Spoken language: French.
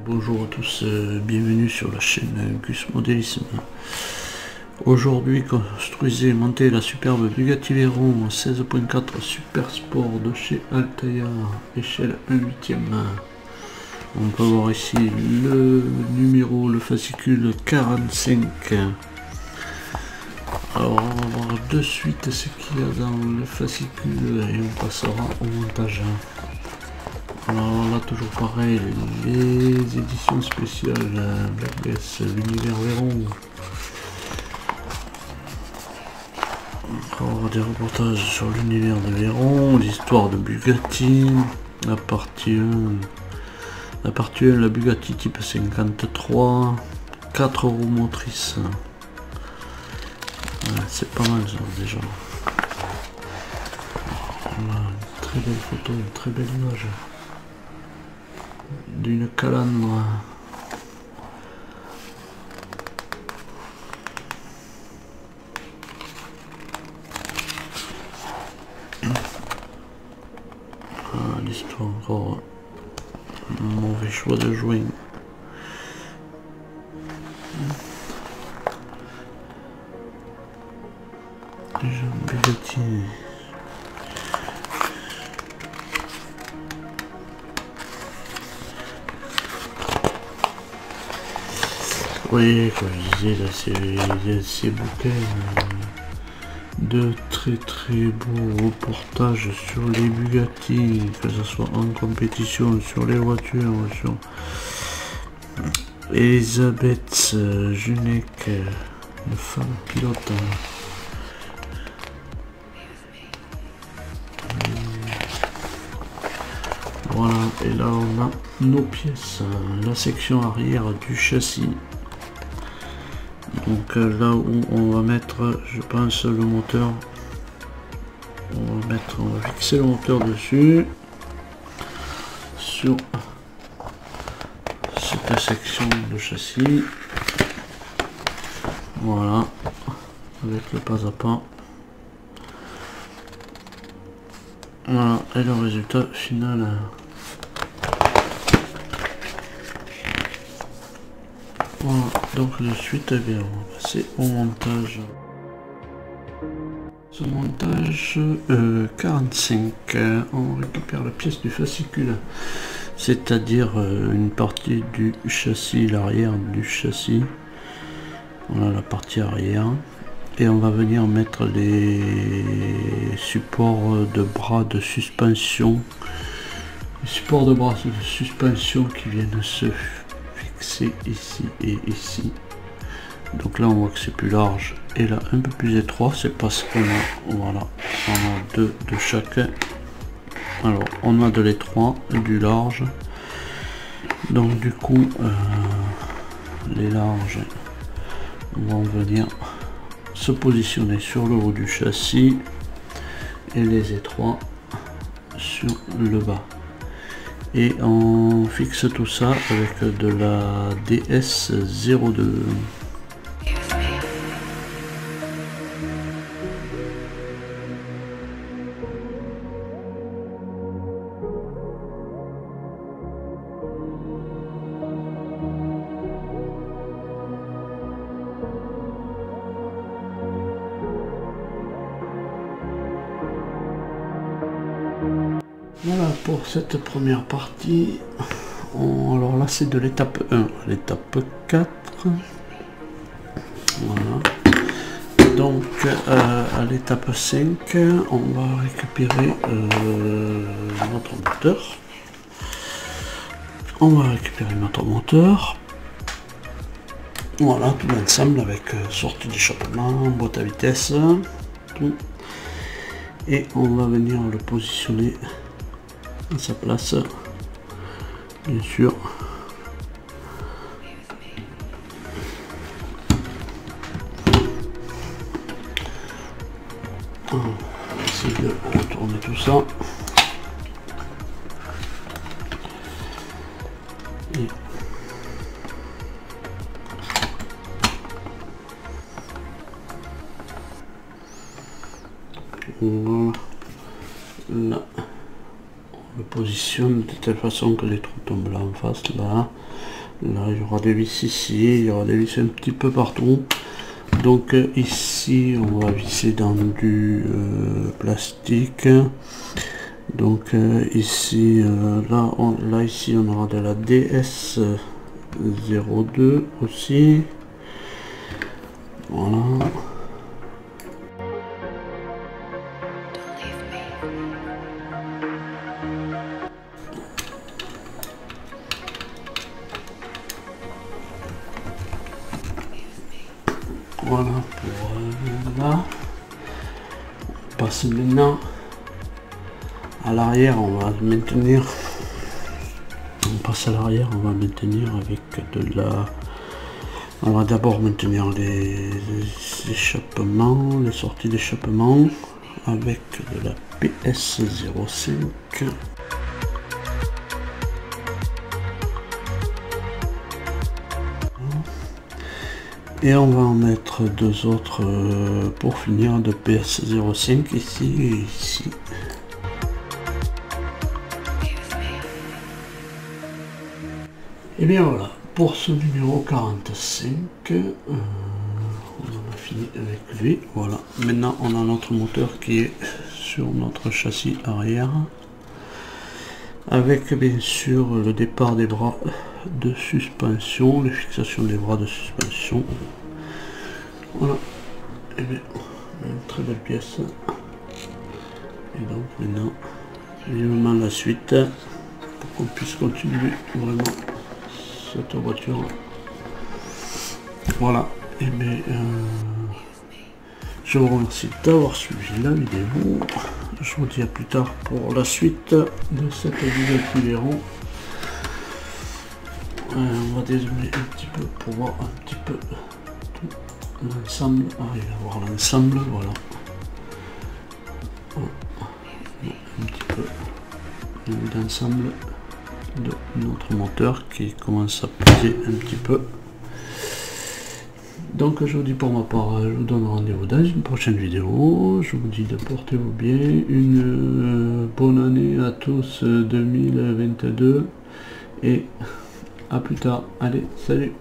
Bonjour à tous, bienvenue sur la chaîne Gus Modélisme. Aujourd'hui, construisez et montez la superbe Bugatti Veyron 16.4 Super Sport de chez Altaïa, échelle 1/8. On peut voir ici le numéro, le fascicule 45. Alors on va voir de suite ce qu'il y a dans le fascicule et on passera au montage. Alors là toujours pareil, les éditions spéciales BS, l'univers Veyron. Encore des reportages sur l'univers de Veyron, l'histoire de Bugatti, la partie 1, la Bugatti type 53, 4 roues motrices. Ouais, c'est pas mal ça déjà. Voilà, une très belle photo, une très belle image d'une calandre. Ah, l'histoire encore. Mauvais choix de joint. Bugatti. Oui, comme je disais, là, ces bouquins de très beaux reportages sur les Bugatti, que ce soit en compétition, sur les voitures, sur Elisabeth Junek, une femme pilote. Voilà, et là on a nos pièces, la section arrière du châssis. Donc là où on va mettre, je pense, le moteur, on va fixer le moteur dessus, sur cette section de châssis. Voilà, avec le pas à pas. Voilà, et le résultat final. Voilà, donc de suite, eh bien, on va passer au montage. Ce montage 45, on récupère la pièce du fascicule, c'est-à-dire une partie du châssis, l'arrière du châssis. Voilà la partie arrière. Et on va venir mettre les supports de bras de suspension. Les supports de bras de suspension qui viennent se fixer ici et ici. Donc là on voit que c'est plus large et là un peu plus étroit, c'est parce qu'on a, voilà, on a deux de chacun. Alors on a de l'étroit et du large. Donc du coup les larges vont venir se positionner sur le haut du châssis et les étroits sur le bas. Et on fixe tout ça avec de la DS02. Voilà pour cette première partie. Alors là c'est de l'étape 1, l'étape 4. Voilà. Donc à l'étape 5, on va récupérer notre moteur. On va récupérer notre moteur. Voilà, tout l'ensemble avec sortie d'échappement, boîte à vitesse, tout. Et on va venir le positionner à sa place, bien sûr. On va essayer de retourner tout ça. Et voilà. Là le positionne de telle façon que les trous tombent là en face, là il y aura des vis ici, il y aura des vis un petit peu partout. Donc ici on va visser dans du plastique. Donc ici là ici on aura de la DS02 aussi. Voilà. Voilà pour là. On passe maintenant à l'arrière, on va maintenir. On passe à l'arrière, on va maintenir avec de la. On va d'abord maintenir les échappements, les sorties d'échappement avec de la PS05. Et on va en mettre deux autres pour finir de PS05 ici et ici. Et bien voilà, pour ce numéro 45, on a fini avec lui. Voilà, maintenant on a notre moteur qui est sur notre châssis arrière. Avec bien sûr le départ des bras de suspension, les fixations des bras de suspension. Voilà, et bien on a une très belle pièce. Et donc maintenant, vivement la suite pour qu'on puisse continuer vraiment cette voiture. Voilà, et bien je vous remercie d'avoir suivi la vidéo. Je vous dis à plus tard pour la suite de cette vidéo qui verront. On va dézoomer un petit peu pour voir un petit peu tout l'ensemble. Arriver à voir l'ensemble, voilà. Un petit peu l'ensemble de notre moteur qui commence à peser un petit peu. Donc je vous dis pour ma part, je vous donne rendez-vous dans une prochaine vidéo. Je vous dis de portez-vous bien, une bonne année à tous 2022 et à plus tard. Allez, salut.